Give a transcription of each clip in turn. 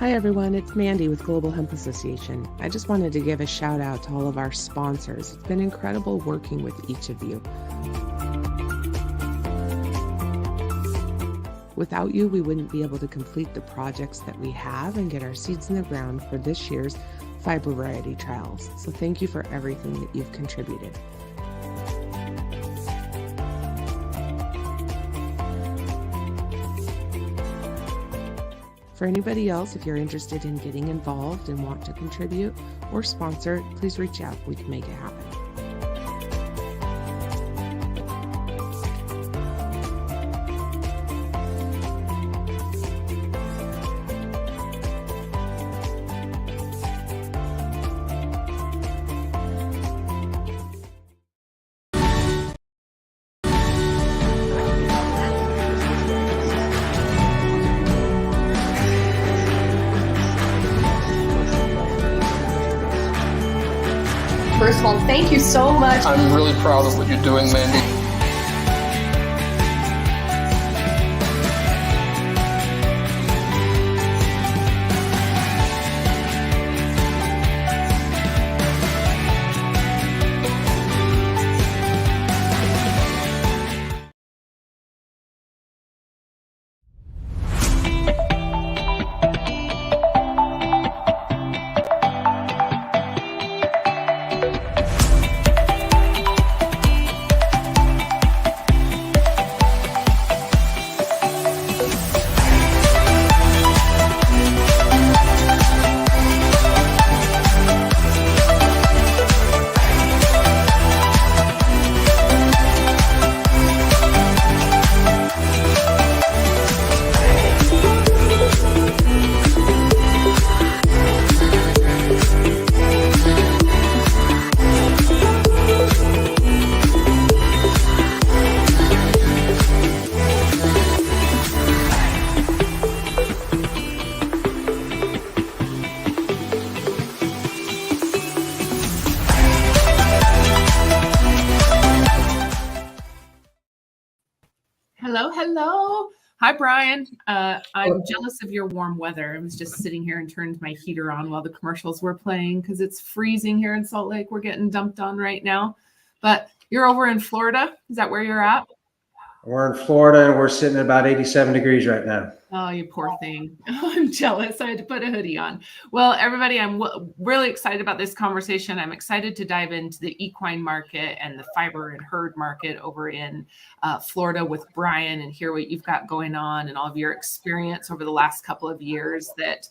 Hi everyone, it's Mandy with Global Hemp Association. I just wanted to give a shout out to all of our sponsors. It's been incredible working with each of you. Without you, we wouldn't be able to complete the projects that we have and get our seeds in the ground for this year's fiber variety trials. So thank you for everything that you've contributed. For anybody else, if you're interested in getting involved and want to contribute or sponsor, please reach out. We can make it happen. First of all, thank you so much. I'm really proud of what you're doing, Mandy. Hello. Hi, Brian. I'm jealous of your warm weather. I was just sitting here and turned my heater on while the commercials were playing because it's freezing here in Salt Lake. We're getting dumped on right now. But you're over in Florida. Is that where you're at? We're in Florida and we're sitting at about 87 degrees right now. Oh, you poor thing. I'm jealous. I had to put a hoodie on. Well, everybody, I'm really excited about this conversation. I'm excited to dive into the equine market and the fiber and herd market over in Florida with Brian and hear what you've got going on and all of your experience over the last couple of years that,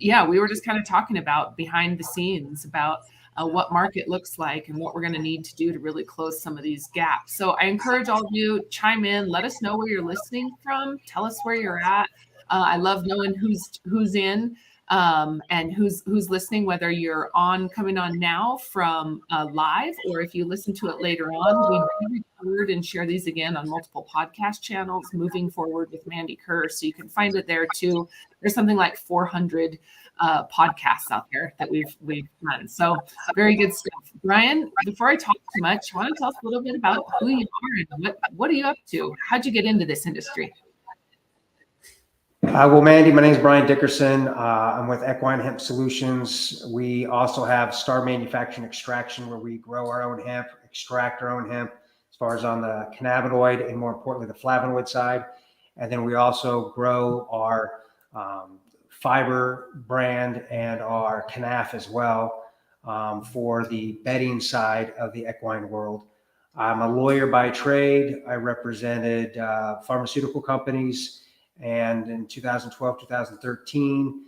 we were just kind of talking about behind the scenes about what market looks like and what we're going to need to do to really close some of these gaps. So I encourage all of you, chime in, let us know where you're listening from, tell us where you're at. I love knowing who's in and who's listening, whether you're coming on now from live, or if you listen to it later on. We record and share these again on multiple podcast channels, Moving Forward with Mandi Kerr. So you can find it there too. There's something like 400 podcasts out there that we've done. So very good stuff. Brian, before I talk too much, I want to tell us a little bit about who you are and what are you up to? How'd you get into this industry? Well, Mandy, my name is Brian Dickerson. I'm with Equine Hemp Solutions. We also have Star Manufacturing Extraction, where we grow our own hemp, extract our own hemp, as far as on the cannabinoid and more importantly, the flavonoid side. And then we also grow our fiber brand and our canaf as well for the bedding side of the equine world. I'm a lawyer by trade. I represented pharmaceutical companies, and in 2012, 2013,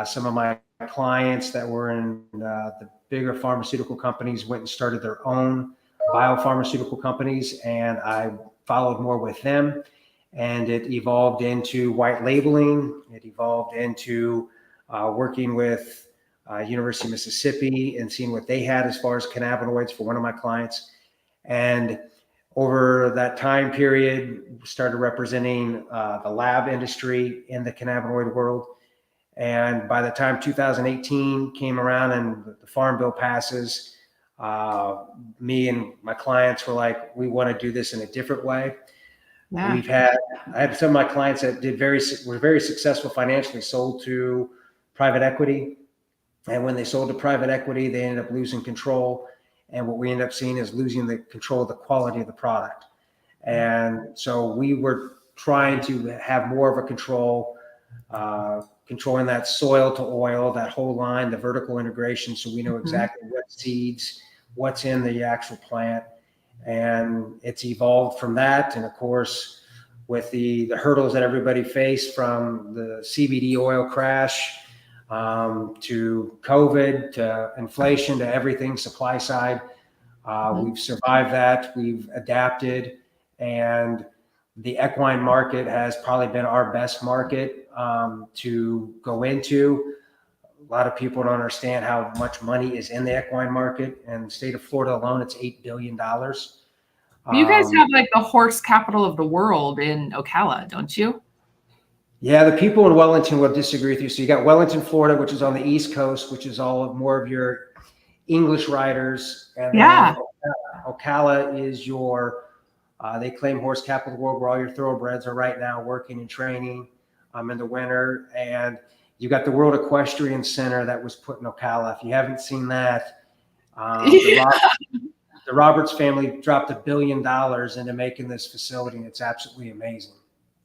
some of my clients that were in the bigger pharmaceutical companies went and started their own biopharmaceutical companies, and I followed more with them. And it evolved into white labeling. It evolved into working with University of Mississippi and seeing what they had as far as cannabinoids for one of my clients. And over that time period, started representing the lab industry in the cannabinoid world. And by the time 2018 came around and the Farm Bill passes, me and my clients were like, we want to do this in a different way. Yeah. I have some of my clients that were very successful financially, sold to private equity. And when they sold to private equity, they ended up losing control. And what we end up seeing is losing the control of the quality of the product. And so we were trying to have more of a control, controlling that soil to oil, that whole line, the vertical integration. So we know exactly what seeds, what's in the actual plant. And it's evolved from that. And of course, with the hurdles that everybody faced, from the CBD oil crash, to COVID, to inflation, to everything supply side, we've survived that. We've adapted, and the equine market has probably been our best market to go into. A lot of people don't understand how much money is in the equine market. In the state of Florida alone, it's $8 billion. You guys have like the horse capital of the world in Ocala, don't you? Yeah, the people in Wellington will disagree with you. So you got Wellington, Florida, which is on the East Coast, which is all of more of your English riders. And then Ocala is your, they claim horse capital of the world, where all your thoroughbreds are right now working and training in the winter. And you got the World Equestrian Center that was put in Ocala. If you haven't seen that, the Roberts family dropped $1 billion into making this facility, and it's absolutely amazing.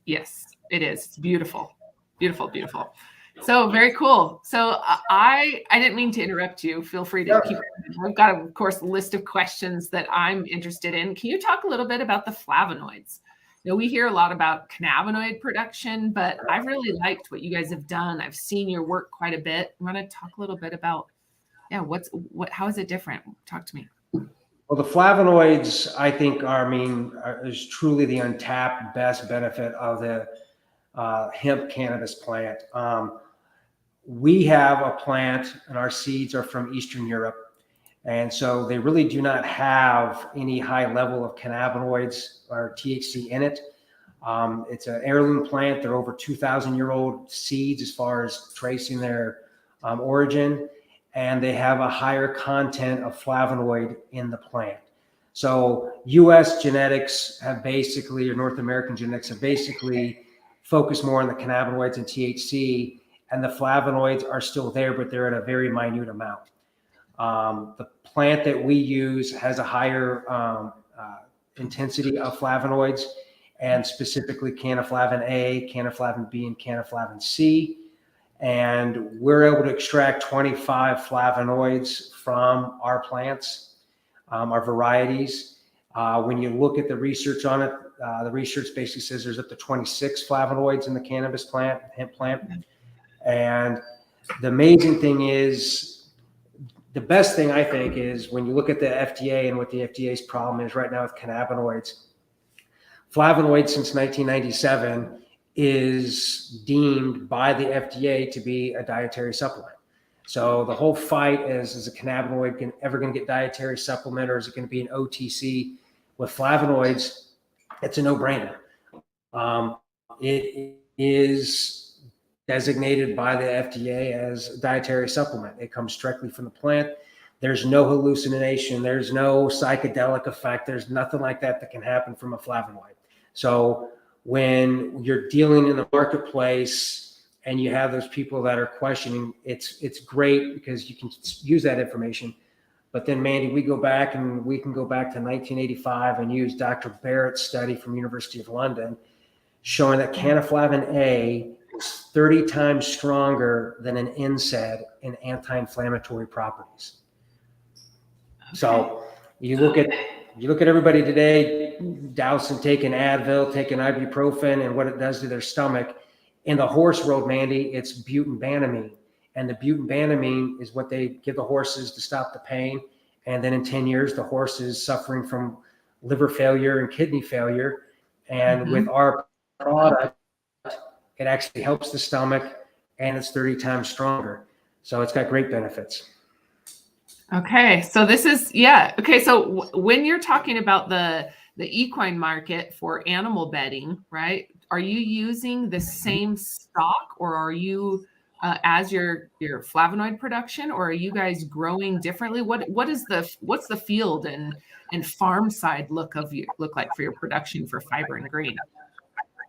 Yes, it is. It's beautiful, beautiful, beautiful. So very cool. So I didn't mean to interrupt you. Feel free to keep. We've got, of course, a list of questions that I'm interested in. Can you talk a little bit about the flavonoids? You know, we hear a lot about cannabinoid production, but I've really liked what you guys have done. I've seen your work quite a bit. I want to talk a little bit about, how is it different? Talk to me. Well, the flavonoids, I think, is truly the untapped best benefit of the hemp cannabis plant. We have a plant, and our seeds are from Eastern Europe. And so they really do not have any high level of cannabinoids or THC in it. It's an heirloom plant. They're over 2,000-year-old seeds as far as tracing their origin. And they have a higher content of flavonoid in the plant. So US genetics have basically, or North American genetics have basically focused more on the cannabinoids and THC, and the flavonoids are still there, but they're at a very minute amount. The plant that we use has a higher intensity of flavonoids, and specifically canaflavin A, canaflavin B, and canaflavin C. And we're able to extract 25 flavonoids from our plants, our varieties. When you look at the research on it, the research basically says there's up to 26 flavonoids in the cannabis plant, hemp plant. And the amazing thing is, the best thing I think is when you look at the FDA and what the FDA's problem is right now with cannabinoids. Flavonoids since 1997 is deemed by the FDA to be a dietary supplement. So the whole fight is a cannabinoid ever going to get dietary supplement, or is it going to be an OTC? With flavonoids, it's a no-brainer. It is designated by the FDA as a dietary supplement. It comes directly from the plant. There's no hallucination. There's no psychedelic effect. There's nothing like that can happen from a flavonoid. So when you're dealing in the marketplace and you have those people that are questioning, it's great because you can use that information. But then, Mandy, we can go back to 1985 and use Dr. Barrett's study from University of London, showing that canaflavin A is 30 times stronger than an NSAID in anti-inflammatory properties. Okay. So you look at everybody today, dousing, taking Advil, taking ibuprofen, and what it does to their stomach. In the horse world, Mandy, it's butanbanamine. And the butanbanamine is what they give the horses to stop the pain. And then in 10 years, the horse is suffering from liver failure and kidney failure. And with our product, it actually helps the stomach, and it's 30 times stronger. So it's got great benefits. Okay. So this is, yeah. Okay. So when you're talking about the equine market for animal bedding, right? Are you using the same stock, or are you as your flavonoid production, or are you guys growing differently? What's the field and farm side look like for your production for fiber and grain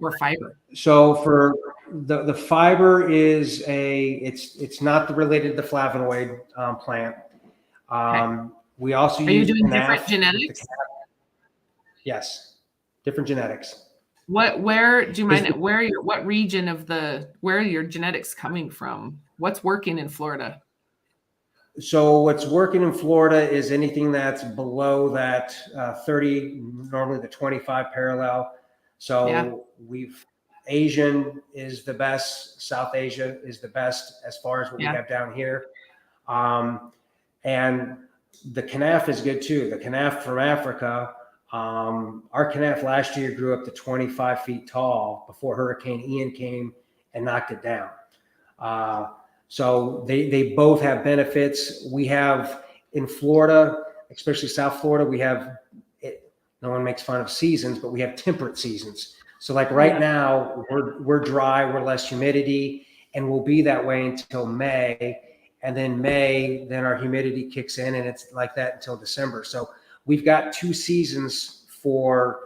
or fiber? So for the fiber is it's not related to the flavonoid plant. We also Are you use doing canaf different genetics? Yes, different genetics. What region of where are your genetics coming from? What's working in Florida? So what's working in Florida is anything that's below that 30, normally the 25 parallel. So Asian is the best. South Asia is the best as far as what we have down here. And the canaf is good too. The canaf from Africa, our canaf last year grew up to 25 feet tall before Hurricane Ian came and knocked it down. So they both have benefits. We have in Florida, especially South Florida, we have no one makes fun of seasons, but we have temperate seasons. So like right now, we're dry, we're less humidity, and we'll be that way until May. And then May, then our humidity kicks in, and it's like that until December. So we've got 2 seasons for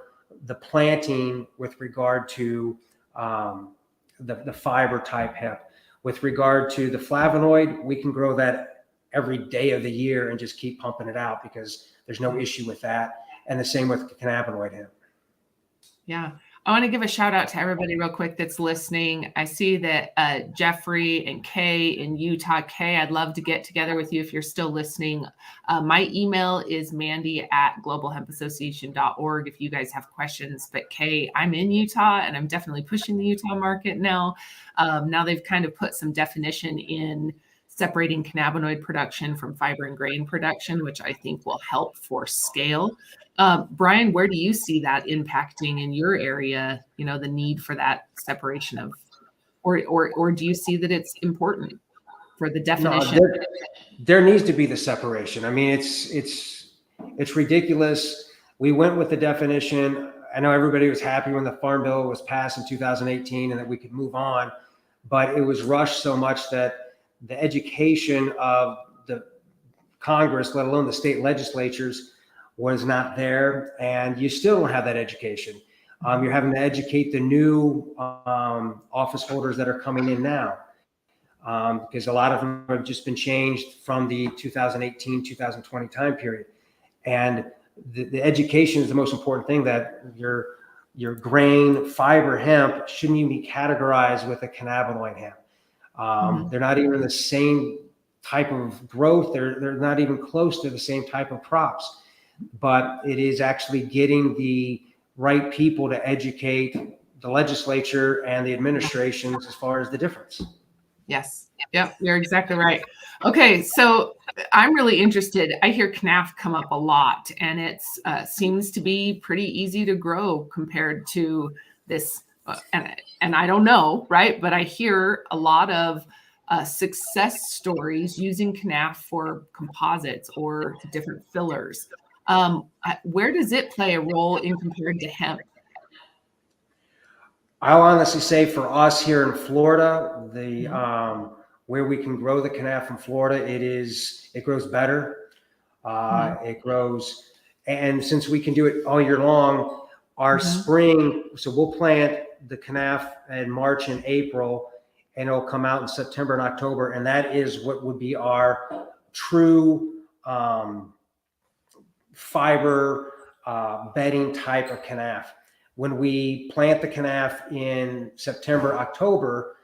the planting with regard to the fiber type hemp. With regard to the flavonoid, we can grow that every day of the year and just keep pumping it out because there's no issue with that. And the same with cannabinoid hemp. Yeah. I want to give a shout out to everybody real quick that's listening. I see that Jeffrey and Kay in Utah. Kay, I'd love to get together with you if you're still listening. My email is mandy@globalhempassociation.org if you guys have questions. But Kay, I'm in Utah and I'm definitely pushing the Utah market now. Now they've kind of put some definition in separating cannabinoid production from fiber and grain production, which I think will help for scale. Brian, where do you see that impacting in your area, the need for that separation of, or do you see that it's important for the definition? No, there needs to be the separation. I mean, it's ridiculous. We went with the definition. I know everybody was happy when the Farm Bill was passed in 2018 and that we could move on, but it was rushed so much that the education of the Congress, let alone the state legislatures, was not there, and you still don't have that education. You're having to educate the new office holders that are coming in now, because a lot of them have just been changed from the 2018, 2020 time period. And the education is the most important thing, that your grain fiber hemp shouldn't even be categorized with a cannabinoid hemp. They're not even the same type of growth. They're not even close to the same type of crops. But it is actually getting the right people to educate the legislature and the administrations as far as the difference. Yes. Yep. You're exactly right. Okay. So I'm really interested. I hear canaf come up a lot, and it seems to be pretty easy to grow compared to this. And I don't know, right? But I hear a lot of success stories using canaf for composites or different fillers. Where does it play a role in compared to hemp? I'll honestly say for us here in Florida, where we can grow the canaf from Florida, it grows better. It grows, and since we can do it all year long, our spring, so we'll plant the canaf in March and April, and it'll come out in September and October, and that is what would be our true fiber bedding type of canaf. When we plant the canaf in September, October,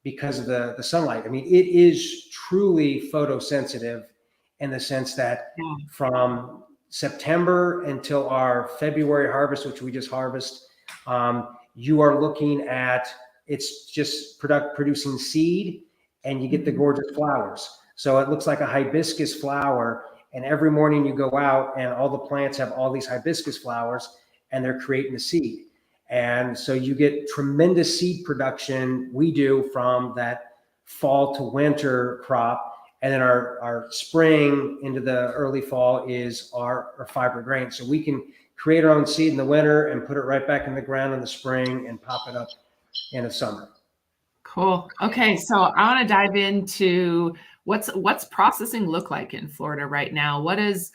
because of the sunlight, I mean, it is truly photosensitive in the sense that from September until our February harvest, which we just harvest, you are looking at, it's just producing seed, and you get the gorgeous flowers. So it looks like a hibiscus flower. And every morning you go out and all the plants have all these hibiscus flowers, and they're creating the seed. And so you get tremendous seed production. We do from that fall to winter crop. And then our spring into the early fall is our fiber grain. So we can create our own seed in the winter and put it right back in the ground in the spring and pop it up in the summer. Cool. Okay, so I want to dive into what's processing look like in Florida right now. What does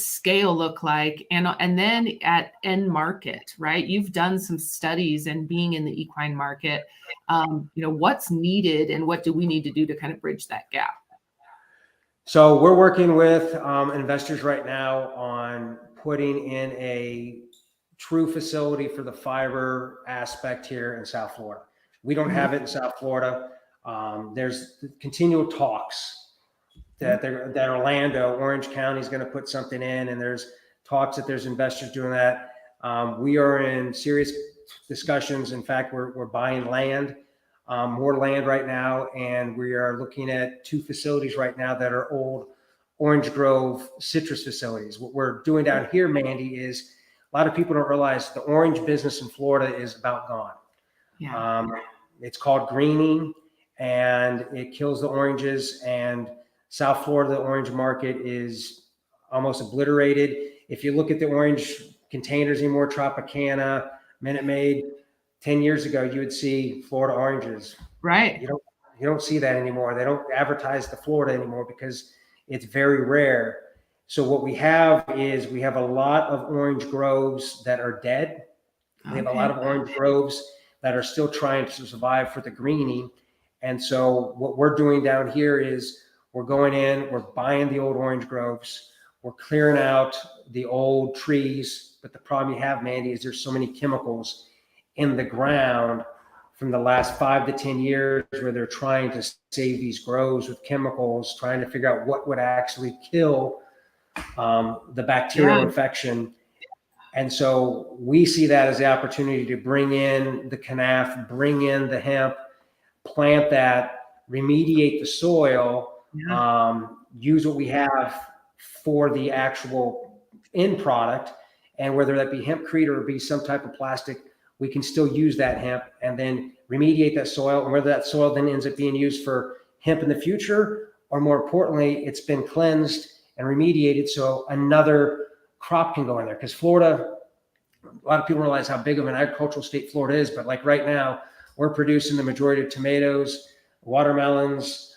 scale look like, and then at end market, right? You've done some studies and being in the equine market, what's needed and what do we need to do to kind of bridge that gap? So we're working with investors right now on putting in a true facility for the fiber aspect here in South Florida. We don't have it in South Florida. There's continual talks that Orlando, Orange County is going to put something in, and there's talks that there's investors doing that. We are in serious discussions. In fact, we're buying land, more land right now, and we are looking at 2 facilities right now that are old orange grove citrus facilities. What we're doing down here, Mandy, is a lot of people don't realize the orange business in Florida is about gone. Yeah. It's called greening, and it kills the oranges. And South Florida, the orange market is almost obliterated. If you look at the orange containers anymore, Tropicana, Minute Maid, 10 years ago, you would see Florida oranges. Right. You don't see that anymore. They don't advertise the Florida anymore because it's very rare. So what we have is we have a lot of orange groves that are dead. We have a lot of orange groves that are still trying to survive for the greening. And so what we're doing down here is we're going in, we're buying the old orange groves, we're clearing out the old trees. But the problem you have, Mandy, is there's so many chemicals in the ground from the last 5 to 10 years where they're trying to save these groves with chemicals, trying to figure out what would actually kill the bacterial infection. And so we see that as the opportunity to bring in the canaf, bring in the hemp, plant that, remediate the soil, use what we have for the actual end product. And whether that be hempcrete or be some type of plastic, we can still use that hemp and then remediate that soil. And whether that soil then ends up being used for hemp in the future, or more importantly, it's been cleansed and remediated so another crop can go in there. Because Florida, a lot of people realize how big of an agricultural state Florida is, but like right now, we're producing the majority of tomatoes, watermelons,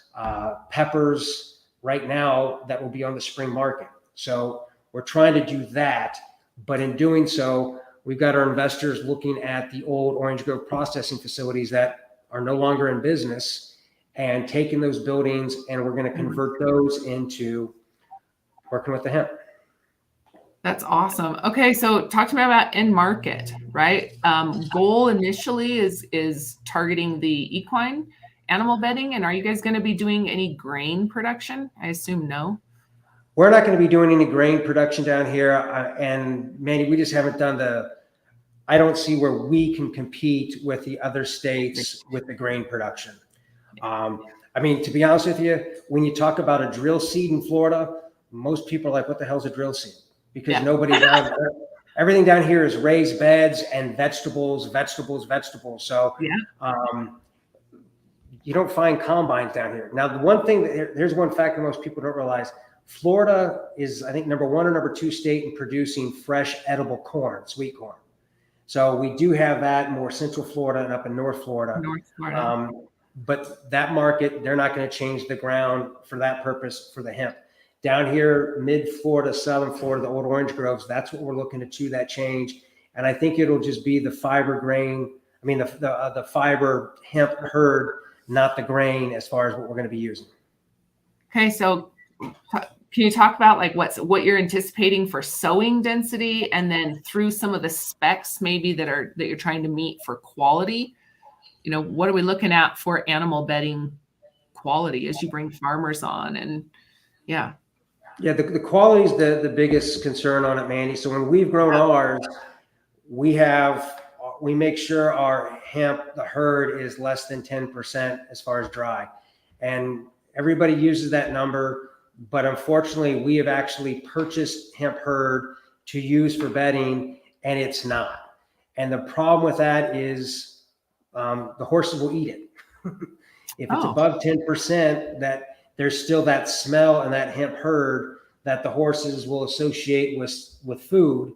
peppers right now that will be on the spring market. So we're trying to do that, but in doing so, we've got our investors looking at the old orange grove processing facilities that are no longer in business and taking those buildings, and we're going to convert those into working with the hemp. That's awesome. Okay, so talk to me about end market, right? Goal initially is targeting the equine animal bedding, and are you guys going to be doing any grain production? I assume no. We're not going to be doing any grain production down here, and Mandy, we just haven't done I don't see where we can compete with the other states with the grain production. I mean, to be honest with you, when you talk about a drill seed in Florida, most people are like, what the hell's a drill seed? Because everything down here is raised beds and vegetables. So you don't find combines down here. Now, the one thing here's one fact that most people don't realize: Florida is, I think, number 1 or number 2 state in producing fresh edible corn, sweet corn. So we do have that in more central Florida and up in North Florida. But that market, they're not going to change the ground for that purpose for the hemp. Down here, mid-Florida, southern Florida, the old orange groves, that's what we're looking to do, that change. And I think it'll just be the fiber grain, the fiber hemp herd, not the grain, as far as what we're going to be using. Okay, so can you talk about like what you're anticipating for sowing density, and then through some of the specs maybe that you're trying to meet for quality? What are we looking at for animal bedding quality as you bring farmers on? And the quality is the biggest concern on it, Mandy. So when we've grown ours, we make sure our hemp, the herd, is less than 10% as far as dry. And everybody uses that number, but unfortunately, we have actually purchased Hemp Hurd to use for bedding, and it's not. And the problem with that is the horses will eat it. If it's above 10%, that there's still that smell and that hemp herd that the horses will associate with food,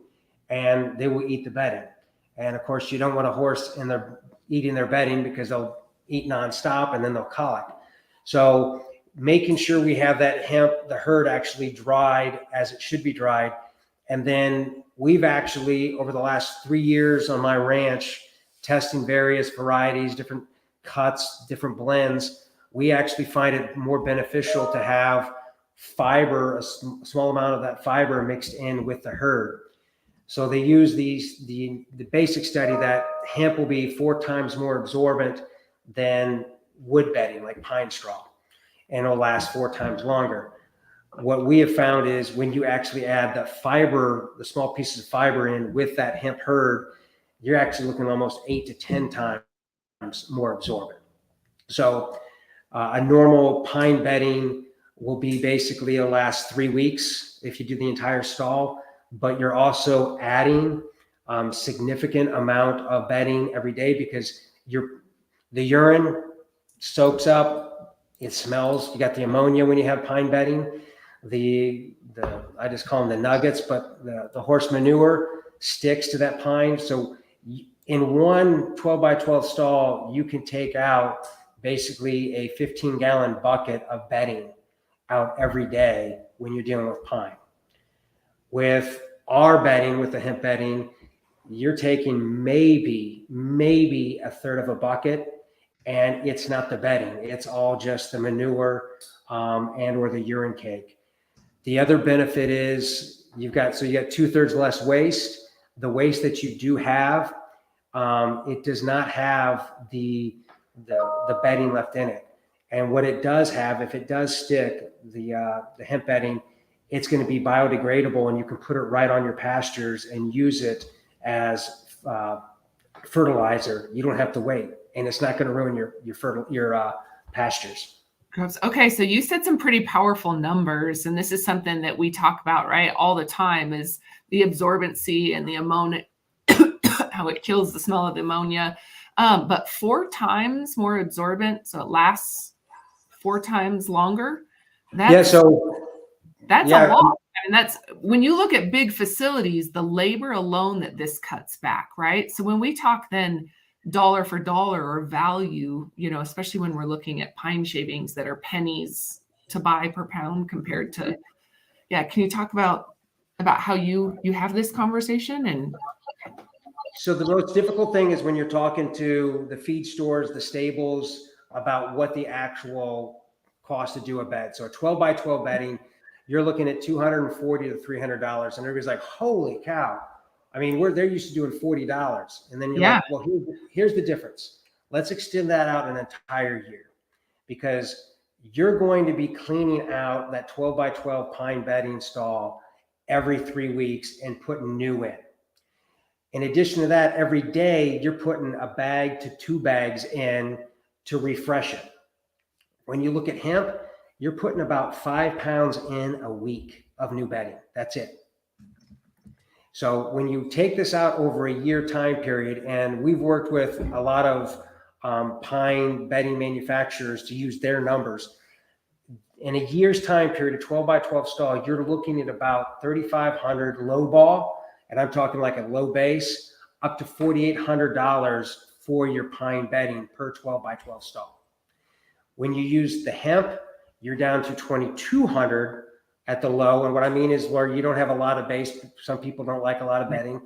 and they will eat the bedding. And of course, you don't want a horse eating their bedding, because they'll eat nonstop, and then they'll colic. So making sure we have that hemp, the herd actually dried as it should be dried. And then we've actually, over the last 3 years on my ranch, testing various varieties, different cuts, different blends, we actually find it more beneficial to have fiber, a small amount of that fiber mixed in with the herd. So they use the basic study that hemp will be 4 times more absorbent than wood bedding, like pine straw, and it'll last 4 times longer. What we have found is when you actually add the fiber, the small pieces of fiber in with that hemp herd, you're actually looking almost 8 to 10 times more absorbent. So a normal pine bedding will be basically it'll last 3 weeks if you do the entire stall, but you're also adding significant amount of bedding every day because the urine soaks up, it smells. You got the ammonia when you have pine bedding. I just call them the nuggets, but the horse manure sticks to that pine. So in one 12 by 12 stall, you can take out basically a 15-gallon bucket of bedding out every day when you're dealing with pine. With our bedding, with the hemp bedding, you're taking maybe a third of a bucket, and it's not the bedding. It's all just the manure and or the urine cake. The other benefit is you got 2/3 less waste. The waste that you do have, it does not have the bedding left in it. And what it does have, if it does stick, the hemp bedding, it's going to be biodegradable, and you can put it right on your pastures and use it as fertilizer. You don't have to wait, and it's not going to ruin your pastures. Okay, so you said some pretty powerful numbers, and this is something that we talk about, right, all the time, is the absorbency and the ammonia, how it kills the smell of the ammonia. But 4 times more absorbent, so it lasts 4 times longer. That's a lot. And that's when you look at big facilities, the labor alone that this cuts back, right? So when we talk then dollar for dollar or value, especially when we're looking at pine shavings that are pennies to buy per pound compared to, can you talk about how you have this conversation? And so the most difficult thing is when you're talking to the feed stores, the stables, about what the actual cost to do a bed. So a 12 by 12 bedding, you're looking at $240 to $300, and everybody's like, holy cow. I mean, they're used to doing $40. And then you're like, well, here's the difference. Let's extend that out an entire year, because you're going to be cleaning out that 12 by 12 pine bedding stall every 3 weeks and putting new in. In addition to that, every day you're putting a bag to 2 bags in to refresh it. When you look at hemp, you're putting about 5 pounds in a week of new bedding. That's it. So when you take this out over a year time period, and we've worked with a lot of pine bedding manufacturers to use their numbers, in a year's time period, a 12 by 12 stall, you're looking at about 3,500 low ball, and I'm talking like a low base, up to $4,800 for your pine bedding per 12 by 12 stall. When you use the hemp, you're down to 2,200 at the low. And what I mean is where you don't have a lot of base. Some people don't like a lot of bedding.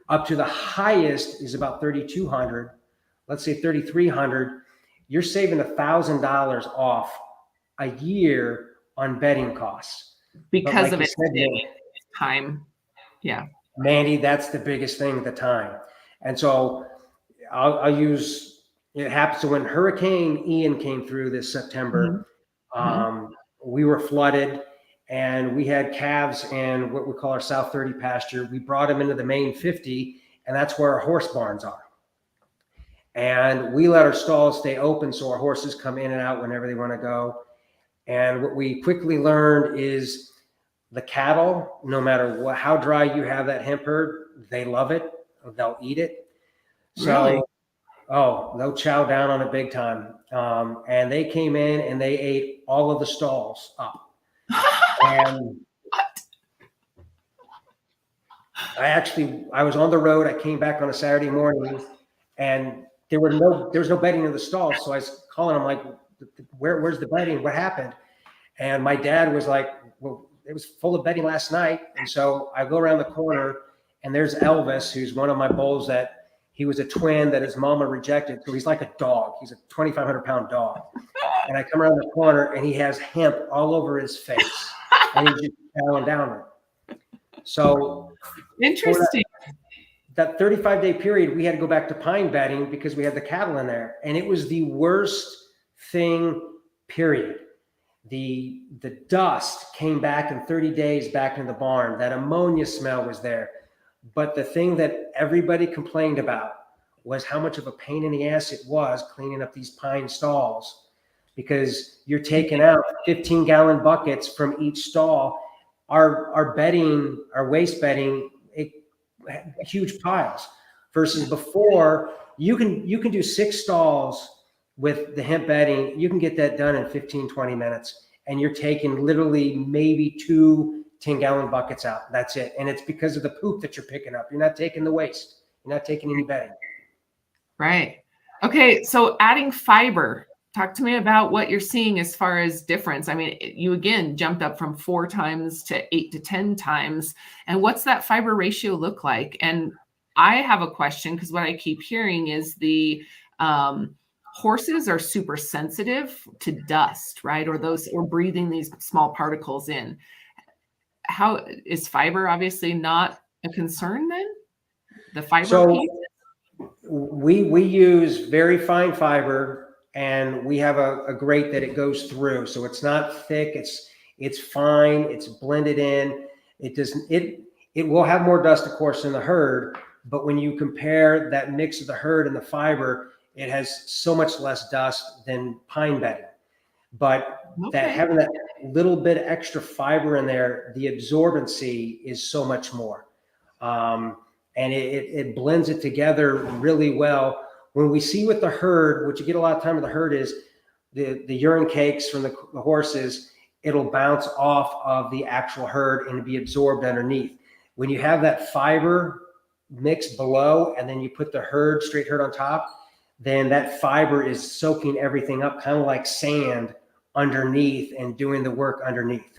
Up to the highest is about 3,200. Let's say 3,300. You're saving $1,000 off a year on bedding costs. Because of its time. Yeah. Mandy, that's the biggest thing at the time. And so I'll use, it happened. So when Hurricane Ian came through this September, we were flooded, and we had calves in what we call our South 30 pasture. We brought them into the main 50, and that's where our horse barns are. And we let our stalls stay open so our horses come in and out whenever they want to go. And what we quickly learned is the cattle, no matter how dry you have that hemp herd, they love it. They'll eat it. So, really? They'll chow down on it big time. And they came in and they ate all of the stalls up. And I was on the road. I came back on a Saturday morning, and there was no bedding in the stall. So I was calling him like, where's the bedding? What happened? And my dad was like, well, it was full of bedding last night. And so I go around the corner and there's Elvis, who's one of my bulls that he was a twin that his mama rejected. So he's like a dog. He's a 2,500-pound dog. And I come around the corner and he has hemp all over his face and he's just bowing down. So Interesting. That 35-day period, we had to go back to pine bedding because we had the cattle in there. And it was the worst thing, period. The dust came back in 30 days back in the barn. That ammonia smell was there. But the thing that everybody complained about was how much of a pain in the ass it was cleaning up these pine stalls, because you're taking out 15-gallon buckets from each stall. Our bedding, our waste bedding, huge piles, versus before you can do 6 stalls with the hemp bedding. You can get that done in 15-20 minutes, and you're taking literally maybe 2 10-gallon buckets out. That's it. And it's because of the poop that you're picking up. You're not taking the waste. You're not taking any bedding. Right. Okay. So adding fiber, talk to me about what you're seeing as far as difference. I mean, you again jumped up from 4 times to 8 to 10 times. And what's that fiber ratio look like? And I have a question, because what I keep hearing is the horses are super sensitive to dust, right? Or breathing these small particles in. How is fiber obviously not a concern then? The fiber piece? We use very fine fiber, and we have a grate that it goes through. So it's not thick, it's fine, it's blended in. It will have more dust, of course, than the herd, but when you compare that mix of the herd and the fiber, it has so much less dust than pine bedding. But having that little bit extra fiber in there, the absorbency is so much more. And it blends it together really well. When we see with the herd, what you get a lot of time with the herd is the urine cakes from the horses, it'll bounce off of the actual herd and be absorbed underneath. When you have that fiber mixed below and then you put the straight herd on top, then that fiber is soaking everything up, kind of like sand underneath and doing the work underneath.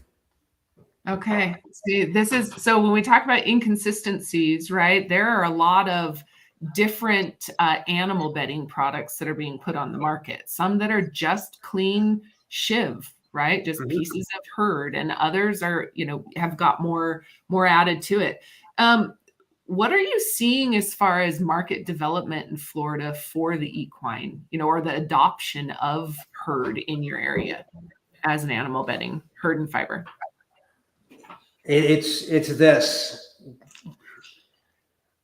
Okay. See, so when we talk about inconsistencies, right, there are a lot of different animal bedding products that are being put on the market. Some that are just clean shiv, right? Just pieces of herd, and others are, have got more added to it. What are you seeing as far as market development in Florida for the equine, or the adoption of herd in your area as an animal bedding, herd and fiber? It's this.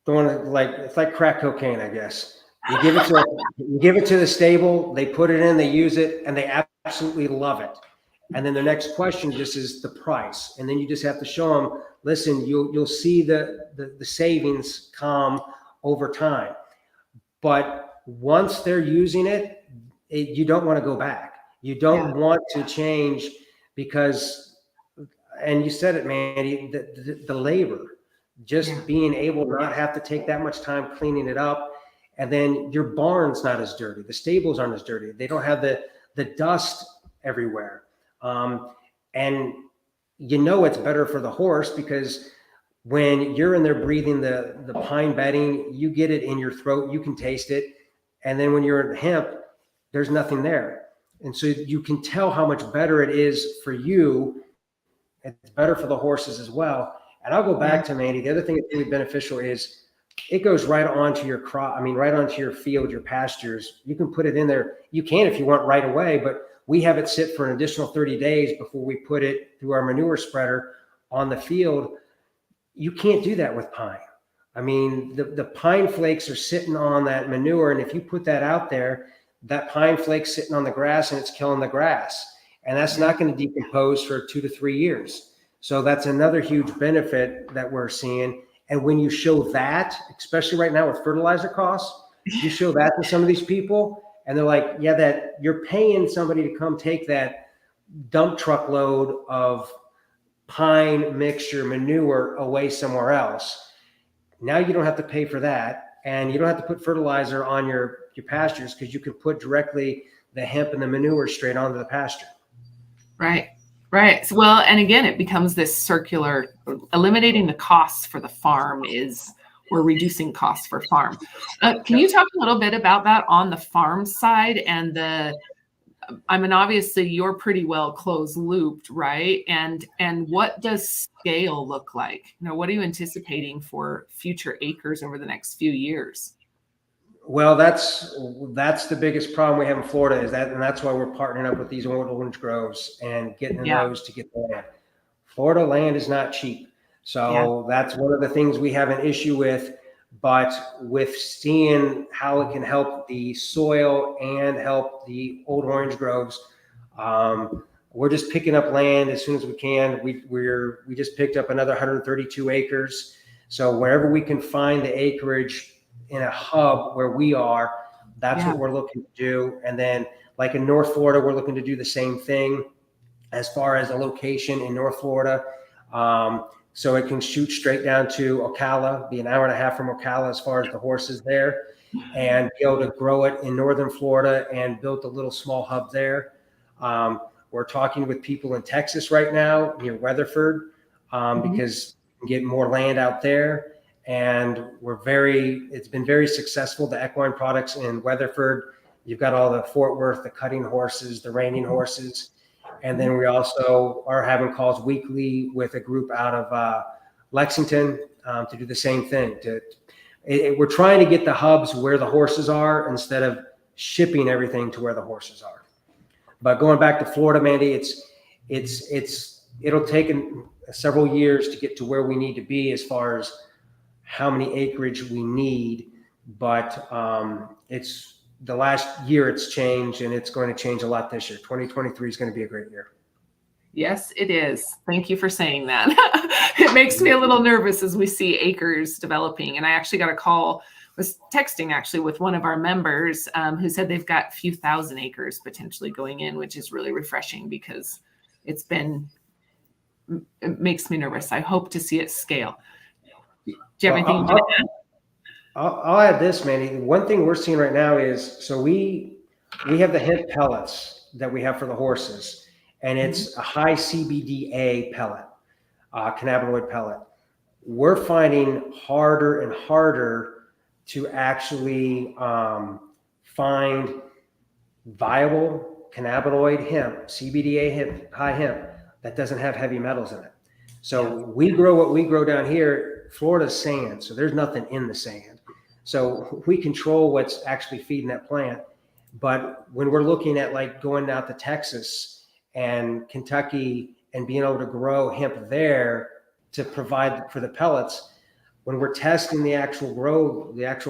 It's like crack cocaine, I guess. You give it to the stable, they put it in, they use it, and they absolutely love it. And then the next question just is the price. And then you just have to show them, listen, you'll see the savings come over time. But once they're using it, you don't want to go back. You don't want to change, because, and you said it, Mandy, the labor, just being able to not have to take that much time cleaning it up. And then your barn's not as dirty. The stables aren't as dirty. They don't have the dust everywhere. And it's better for the horse, because when you're in there breathing the pine bedding, you get it in your throat, you can taste it. And then when you're in hemp, there's nothing there. And so you can tell how much better it is for you. It's better for the horses as well. And I'll go back to Mandy. The other thing that's really beneficial is it goes right onto your crop. I mean, right onto your field, your pastures. You can put it in there. You can, if you want, right away, but we have it sit for an additional 30 days before we put it through our manure spreader on the field. You can't do that with pine. I mean, the pine flakes are sitting on that manure. And if you put that out there, that pine flake's sitting on the grass and it's killing the grass. And that's not going to decompose for 2 to 3 years. So that's another huge benefit that we're seeing. And when you show that, especially right now with fertilizer costs, you show that to some of these people, and they're like, yeah, that you're paying somebody to come take that dump truck load of pine mixture manure away somewhere else. Now you don't have to pay for that, and you don't have to put fertilizer on your your pastures, because you can put directly the hemp and the manure straight onto the pasture. Right. Right. So, well, and again, it becomes this circular, eliminating the costs for the farm is we're reducing costs for farm. Can you talk a little bit about that on the farm side and I mean, obviously you're pretty well closed looped, right? And what does scale look like? You know, what are you anticipating for future acres over the next few years? Well, that's the biggest problem we have in Florida is that, and that's why we're partnering up with these orange groves and getting those to get the land. Florida land is not cheap. So that's one of the things we have an issue with, but with seeing how it can help the soil and help the old orange groves, we're just picking up land as soon as we can. We just picked up another 132 acres. So wherever we can find the acreage in a hub where we are, that's what we're looking to do. And then like in North Florida, we're looking to do the same thing as far as a location in North Florida. So it can shoot straight down to Ocala, be an hour and a half from Ocala as far as the horses there, and be able to grow it in Northern Florida and build a little small hub there. We're talking with people in Texas right now near Weatherford because we can get more land out there. And it's been very successful. The equine products in Weatherford, you've got all the Fort Worth, the cutting horses, the reining horses. And then we also are having calls weekly with a group out of Lexington to do the same thing. We're trying to get the hubs where the horses are instead of shipping everything to where the horses are. But going back to Florida, Mandy, it'll take several years to get to where we need to be as far as how many acreage we need, but it's the last year it's changed, and it's going to change a lot this year. 2023 is going to be a great year. Yes, it is. Thank you for saying that. It makes me a little nervous as we see acres developing. And I actually got a call, was texting actually with one of our members who said they've got a few thousand acres potentially going in, which is really refreshing because it makes me nervous. I hope to see it scale. Do you have anything to add? I'll add this, Mandy. One thing we're seeing right now is, so we have the hemp pellets that we have for the horses, and it's a high CBDA pellet, cannabinoid pellet. We're finding harder and harder to actually find viable cannabinoid hemp, CBDA hemp, high hemp, that doesn't have heavy metals in it. So we grow what we grow down here. Florida's sand, so there's nothing in the sand. So we control what's actually feeding that plant. But when we're looking at like going out to Texas and Kentucky and being able to grow hemp there to provide for the pellets, when we're testing the actual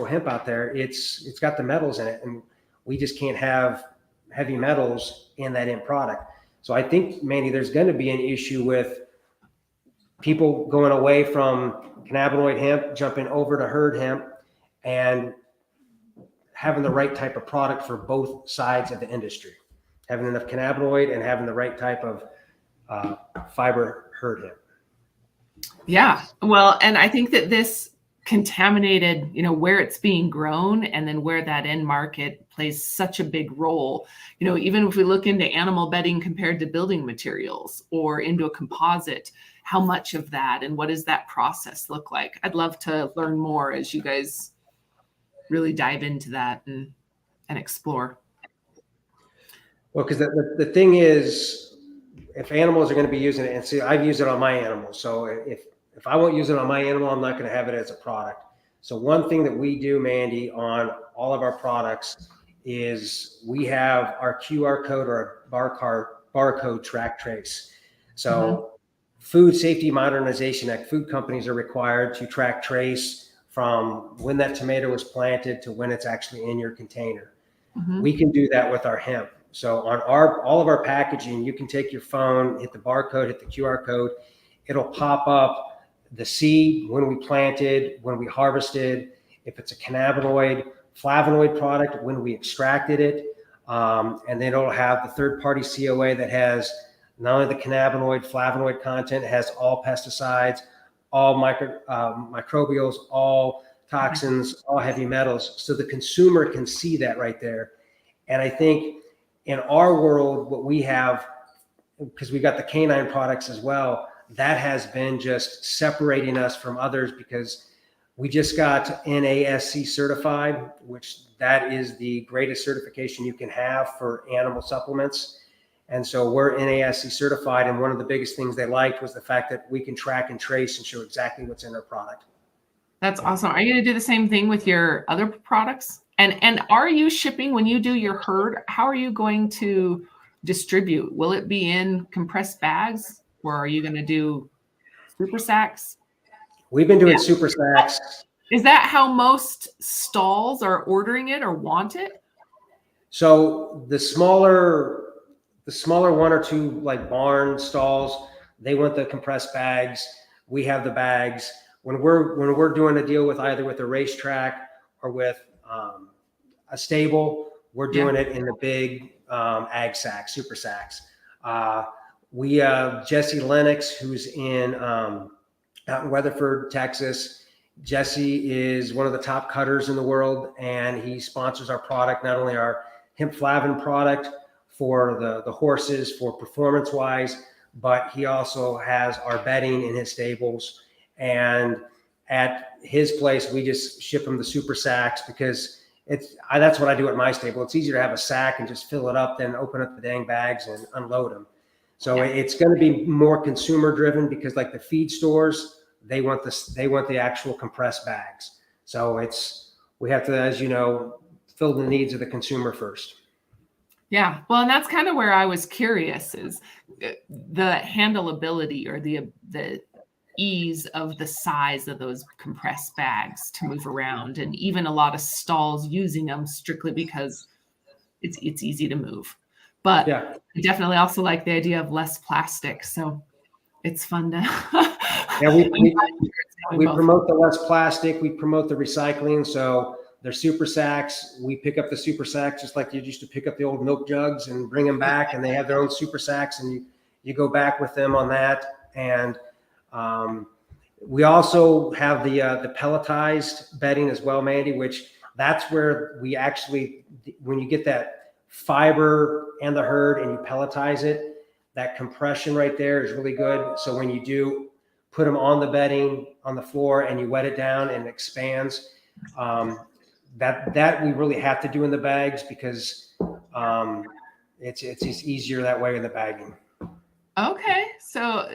hemp out there, it's got the metals in it, and we just can't have heavy metals in that end product. So I think, Mandy, there's going to be an issue with people going away from cannabinoid hemp, jumping over to herd hemp, and having the right type of product for both sides of the industry, having enough cannabinoid and having the right type of fiber herd hemp. Yeah, well, and I think that this contaminated, where it's being grown and then where that end market plays such a big role. Even if we look into animal bedding compared to building materials or into a composite, how much of that and what does that process look like? I'd love to learn more as you guys really dive into that and explore. Well, because the thing is, if animals are going to be using it, and see, I've used it on my animals. So if I won't use it on my animal, I'm not going to have it as a product. So one thing that we do, Mandy, on all of our products is we have our QR code or barcode track trace. So Food Safety Modernization Act, food companies are required to track trace from when that tomato was planted to when it's actually in your container. We can do that with our hemp. So on all of our packaging, you can take your phone, hit the barcode, hit the QR code. It'll pop up the seed, when we planted, when we harvested, if it's a cannabinoid, flavonoid product, when we extracted it. And then it'll have the third-party COA that has not only the cannabinoid, flavonoid content, it has all pesticides, all microbials, all toxins, all heavy metals. So the consumer can see that right there. And I think in our world, what we have, because we got the canine products as well, that has been just separating us from others, because we just got NASC certified, which that is the greatest certification you can have for animal supplements. And so we're NASC certified. And one of the biggest things they liked was the fact that we can track and trace and show exactly what's in our product. That's awesome. Are you going to do the same thing with your other products? And are you shipping when you do your herd? How are you going to distribute? Will it be in compressed bags, or are you going to do super sacks? We've been doing super sacks. Is that how most stalls are ordering it or want it? So the smaller one or two like barn stalls, they want the compressed bags. We have the bags. When we're doing a deal with either with a racetrack or with a stable, we're doing it in the big ag sacks, super sacks. We have Jesse Lennox, who's out in Weatherford, Texas. Jesse is one of the top cutters in the world, and he sponsors our product, not only our HempFlavin product for the horses for performance wise, but he also has our bedding in his stables. And at his place, we just ship him the super sacks, because that's what I do at my stable. It's easier to have a sack and just fill it up than open up the dang bags and unload them. So it's going to be more consumer driven, because like the feed stores, they want the actual compressed bags. So we have to, as you know, fill the needs of the consumer first. Yeah. Well, and that's kind of where I was curious, is the handleability or the ease of the size of those compressed bags to move around, and even a lot of stalls using them strictly because it's easy to move. But I definitely also like the idea of less plastic. So it's fun to we promote the less plastic, we promote the recycling. So they're super sacks. We pick up the super sacks just like you used to pick up the old milk jugs and bring them back, and they have their own super sacks, and you go back with them on that. And we also have the pelletized bedding as well, Mandy, which that's where we actually, when you get that fiber and the herd and you pelletize it, that compression right there is really good. So when you do put them on the bedding on the floor and you wet it down and it expands, that we really have to do in the bags, because it's just easier that way in the bagging. Okay. So,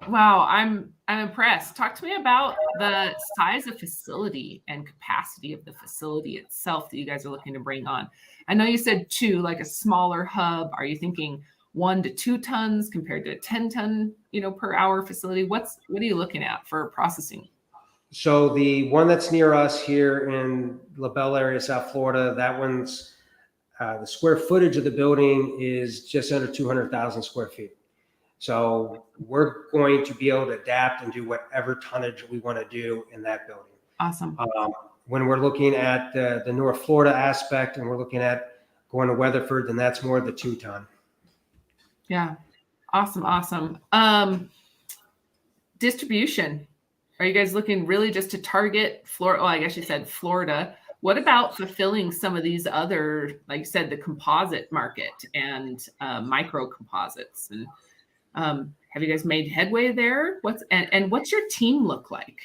wow, I'm impressed. Talk to me about the size of facility and capacity of the facility itself that you guys are looking to bring on. I know you said 2, like a smaller hub. Are you thinking 1 to 2 tons compared to a 10-ton, per hour facility? What are you looking at for processing? So the one that's near us here in Labelle area, South Florida, that one's the square footage of the building is just under 200,000 square feet. So we're going to be able to adapt and do whatever tonnage we want to do in that building. Awesome. When we're looking at the North Florida aspect and we're looking at going to Weatherford, then that's more the 2-ton. Yeah. Awesome. Distribution. Are you guys looking really just to target Florida? Oh, I guess you said Florida. What about fulfilling some of these other, like you said, the composite market and micro composites? And have you guys made headway there? What's your team look like?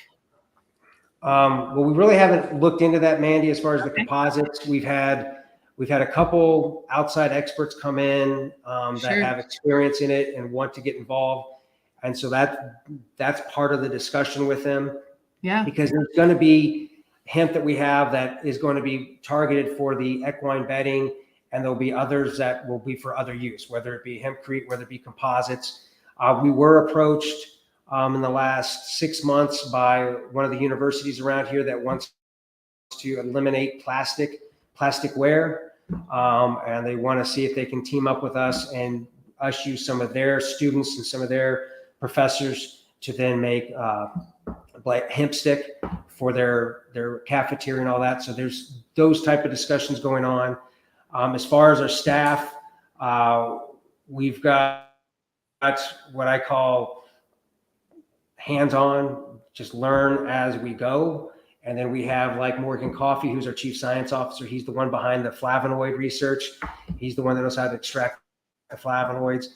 Well, we really haven't looked into that, Mandy, as far as the composites. We've had a couple outside experts come in that have experience in it and want to get involved. And so that's part of the discussion with them. Yeah. Because there's going to be hemp that we have that is going to be targeted for the equine bedding, and there'll be others that will be for other use, whether it be hempcrete, whether it be composites. We were approached in the last 6 months by one of the universities around here that wants to eliminate plasticware, and they want to see if they can team up with us and us use some of their students and some of their professors to then make like hemp stick for their cafeteria and all that. So there's those type of discussions going on. As far as our staff, we've got what I call hands-on, just learn as we go. And then we have like Morgan Coffey, who's our chief science officer. He's the one behind the flavonoid research. He's the one that knows how to extract the flavonoids.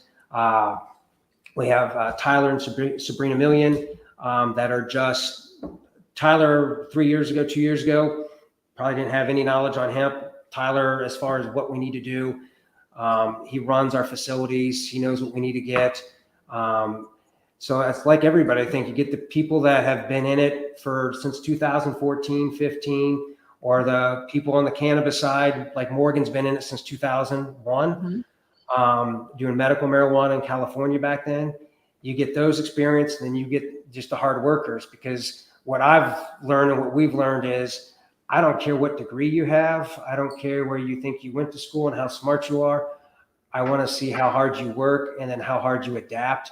We have Tyler and Sabrina Million that are just, Tyler 2 years ago, probably didn't have any knowledge on hemp. Tyler, as far as what we need to do, he runs our facilities. He knows what we need to get. So it's like everybody, I think you get the people that have been in it since 2014, 15, or the people on the cannabis side, like Morgan's been in it since 2001, doing medical marijuana in California back then. You get those experience, and then you get just the hard workers, because what I've learned and what we've learned is I don't care what degree you have. I don't care where you think you went to school and how smart you are. I want to see how hard you work and then how hard you adapt.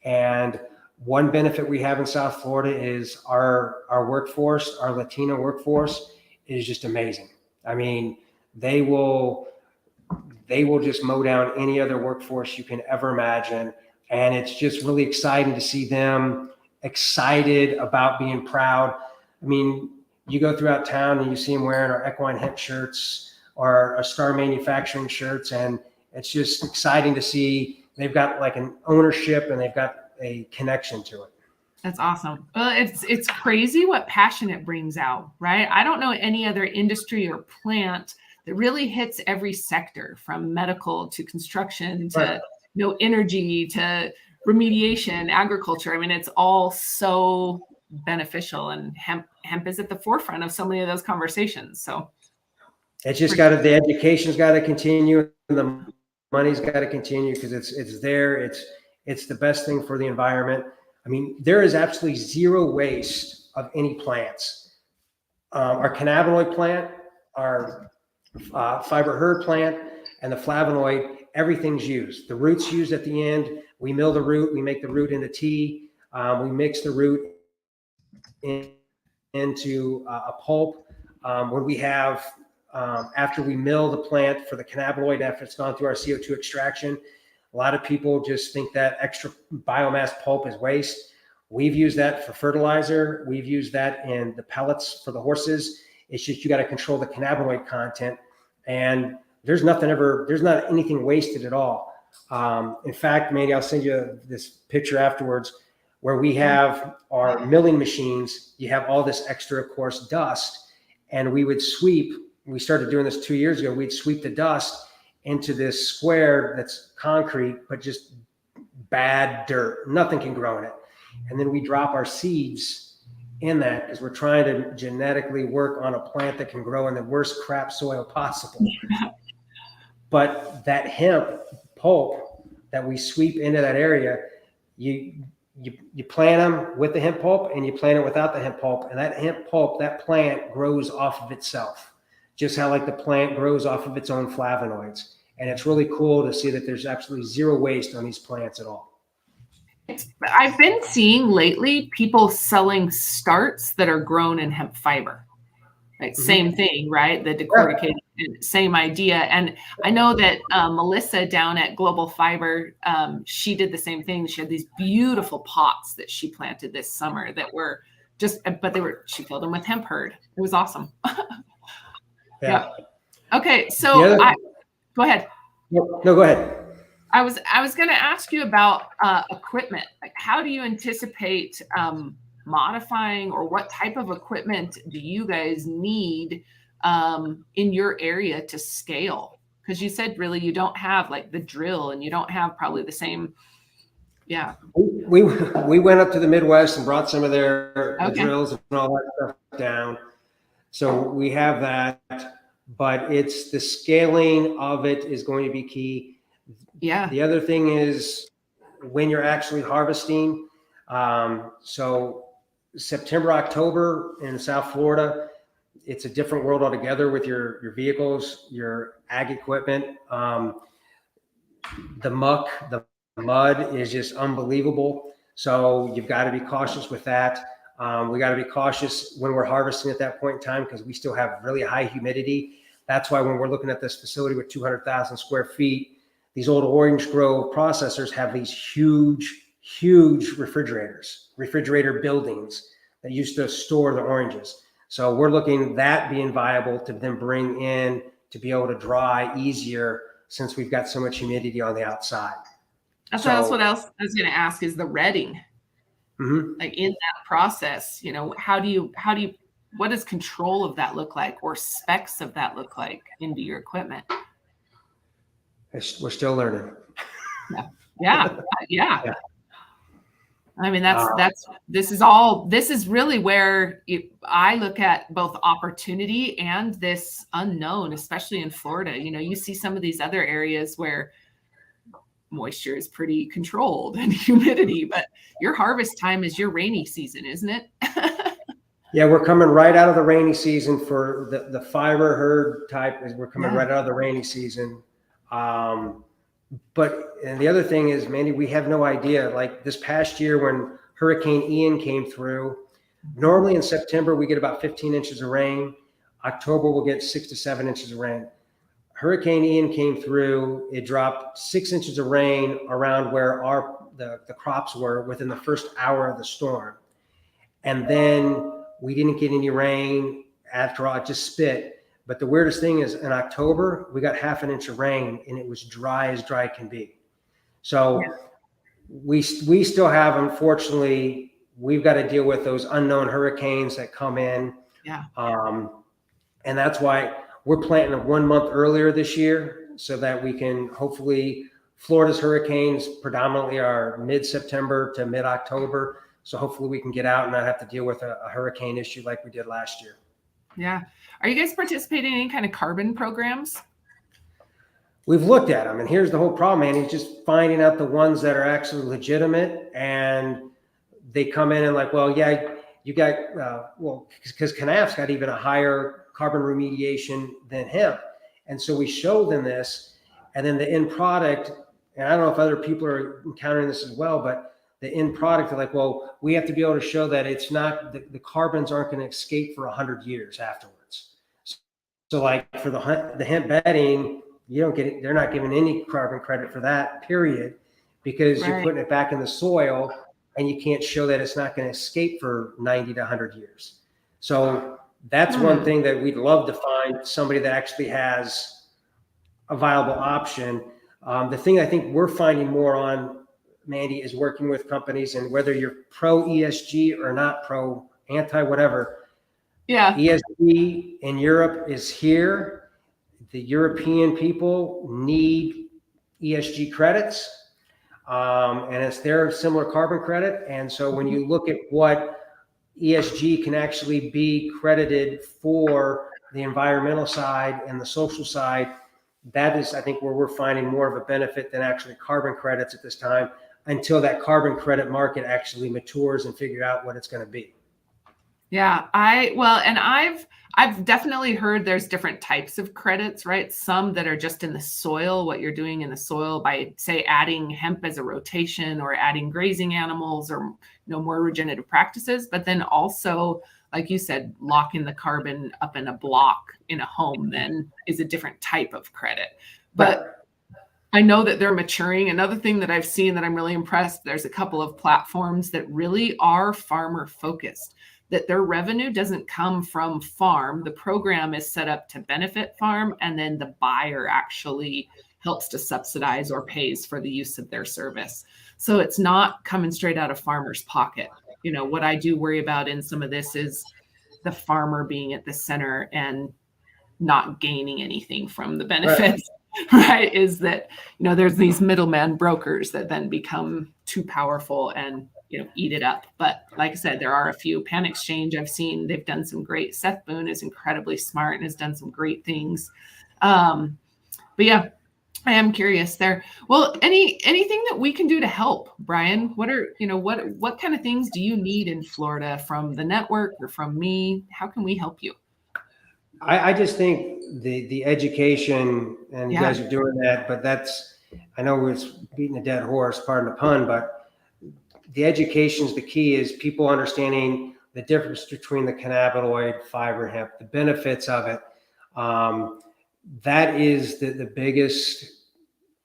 And one benefit we have in South Florida is our workforce, our Latino workforce is just amazing. I mean, they will just mow down any other workforce you can ever imagine. And it's just really exciting to see them excited about being proud. I mean, you go throughout town and you see them wearing our Equine Hemp shirts or our Star Manufacturing shirts. And it's just exciting to see they've got like an ownership and they've got a connection to it. That's awesome. Well, it's crazy what passion it brings out, right? I don't know any other industry or plant that really hits every sector, from medical to construction to energy to remediation, agriculture. I mean, it's all so beneficial, and hemp is at the forefront of so many of those conversations. So it's just the education's got to continue, and the money's got to continue, because it's there. It's the best thing for the environment. I mean, there is absolutely zero waste of any plants. Our cannabinoid plant, our fiber hurd plant, and the flavonoid, everything's used. The root's used at the end. We mill the root. We make the root into tea. We mix the root into a pulp. When we have, after we mill the plant for the cannabinoid, after it's gone through our CO2 extraction, a lot of people just think that extra biomass pulp is waste. We've used that for fertilizer. We've used that in the pellets for the horses. It's just, you got to control the cannabinoid content, and there's not anything wasted at all. In fact, Mandy, I'll send you this picture afterwards where we have our milling machines. You have all this extra coarse dust, and we would sweep. We started doing this 2 years ago. We'd sweep the dust into this square that's concrete, but just bad dirt. Nothing can grow in it. And then we drop our seeds in that, because we're trying to genetically work on a plant that can grow in the worst crap soil possible. But that hemp pulp that we sweep into that area, you plant them with the hemp pulp and you plant it without the hemp pulp. And that hemp pulp, that plant grows off of itself, just how like the plant grows off of its own flavonoids. And it's really cool to see that there's absolutely zero waste on these plants at all. I've been seeing lately people selling starts that are grown in hemp fiber. Like same thing, right? The decorticated, same idea. And I know that Melissa down at Global Fiber, she did the same thing. She had these beautiful pots that she planted this summer that were she filled them with Hemp Hurd. It was awesome. Yeah. Okay. So go ahead. No, go ahead. I was going to ask you about equipment. Like, how do you anticipate modifying, or what type of equipment do you guys need in your area to scale? Because you said really you don't have like the drill, and you don't have probably the same. Yeah. We went up to the Midwest and brought some of their drills and all that stuff down. So we have that, but it's the scaling of it is going to be key. Yeah. The other thing is when you're actually harvesting. So September, October in South Florida, it's a different world altogether with your vehicles, your ag equipment. The muck, the mud is just unbelievable. So you've got to be cautious with that. We got to be cautious when we're harvesting at that point in time, because we still have really high humidity. That's why when we're looking at this facility with 200,000 square feet, these old orange grove processors have these huge refrigerator buildings that used to store the oranges. So we're looking at that being viable to then bring in to be able to dry easier since we've got so much humidity on the outside. That's what else I was going to ask is the redding. Like in that process, you know, what does control of that look like, or specs of that look like into your equipment? We're still learning. Yeah. I mean, this is really where I look at both opportunity and this unknown, especially in Florida. You know, you see some of these other areas where moisture is pretty controlled and humidity, but your harvest time is your rainy season, isn't it? Yeah, we're coming right out of the rainy season for the fiber herd type. We're coming right out of the rainy season. But and the other thing is, Mandy, we have no idea. Like this past year when Hurricane Ian came through, normally in September we get about 15 inches of rain. October we'll get 6 to 7 inches of rain. Hurricane Ian came through. It dropped 6 inches of rain around where the crops were within the first hour of the storm. And then we didn't get any rain after all. It just spit. But the weirdest thing is in October, we got half an inch of rain and it was dry as dry can be. So we still have, unfortunately, we've got to deal with those unknown hurricanes that come in. Yeah. And that's why we're planting 1 month earlier this year so that we can hopefully, Florida's hurricanes predominantly are mid-September to mid-October. So hopefully we can get out and not have to deal with a hurricane issue like we did last year. Yeah. Are you guys participating in any kind of carbon programs? We've looked at them, and here's the whole problem, man. It's just finding out the ones that are actually legitimate, and they come in and like, well, yeah, you got, because Canaf's got even a higher carbon remediation than hemp. And so we show them this, and then the end product, and I don't know if other people are encountering this as well, but the end product, they're like, well, we have to be able to show that it's not, the carbons aren't going to escape for 100 years afterwards. So like for the hemp bedding, you don't get it. They're not giving any carbon credit for that period because you're putting it back in the soil and you can't show that it's not going to escape for 90 to 100 years. So that's one thing that we'd love to find somebody that actually has a viable option. The thing I think we're finding more on, Mandy, is working with companies, and whether you're pro ESG or not pro, anti, whatever. Yeah. ESG in Europe is here. The European people need ESG credits, and it's their similar carbon credit. And so when you look at what ESG can actually be credited for the environmental side and the social side, that is, I think, where we're finding more of a benefit than actually carbon credits at this time, until that carbon credit market actually matures and figure out what it's going to be. Yeah, I've definitely heard there's different types of credits, right? Some that are just in the soil, what you're doing in the soil by, say, adding hemp as a rotation or adding grazing animals or more regenerative practices. But then also, like you said, locking the carbon up in a block in a home then is a different type of credit. But I know that they're maturing. Another thing that I've seen that I'm really impressed, there's a couple of platforms that really are farmer focused, that their revenue doesn't come from farm. The program is set up to benefit farm, and then the buyer actually helps to subsidize or pays for the use of their service. So it's not coming straight out of farmer's pocket. What I do worry about in some of this is the farmer being at the center and not gaining anything from the benefits. Right, is that there's these middleman brokers that then become too powerful and eat it up. But like I said, there are a few. Pan Exchange, I've seen they've done some great. Seth Boone is incredibly smart and has done some great things. But yeah, I am curious there. Well, anything that we can do to help, Brian? What are what kind of things do you need in Florida from the network or from me? How can we help you? I just think the education, and you guys are doing that, but I know it's beating a dead horse, pardon the pun, but the education is the key, is people understanding the difference between the cannabinoid, fiber hemp, the benefits of it. That is the biggest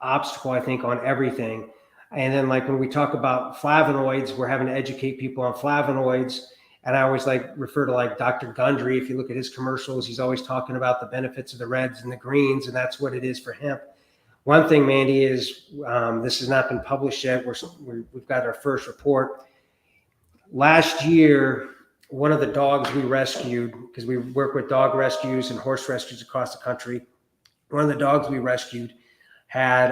obstacle, I think, on everything. And then like when we talk about flavonoids, we're having to educate people on flavonoids. And I always like refer to like Dr. Gundry. If you look at his commercials, he's always talking about the benefits of the reds and the greens, and that's what it is for hemp. One thing, Mandy, is this has not been published yet. We've got our first report. Last year, one of the dogs we rescued, because we work with dog rescues and horse rescues across the country, one of the dogs we rescued had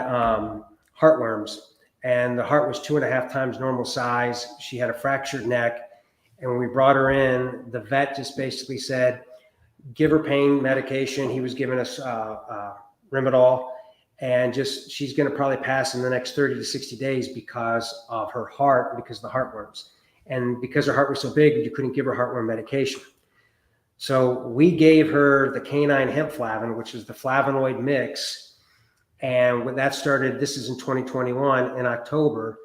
heartworms, and the heart was 2.5 times normal size. She had a fractured neck. And when we brought her in, the vet just basically said, give her pain medication. He was giving us Rimadyl, and just she's going to probably pass in the next 30 to 60 days because of her heart, because of the heartworms. And because her heart was so big, you couldn't give her heartworm medication. So we gave her the canine HempFlavin, which is the flavonoid mix. And when that started, this is in 2021 in October.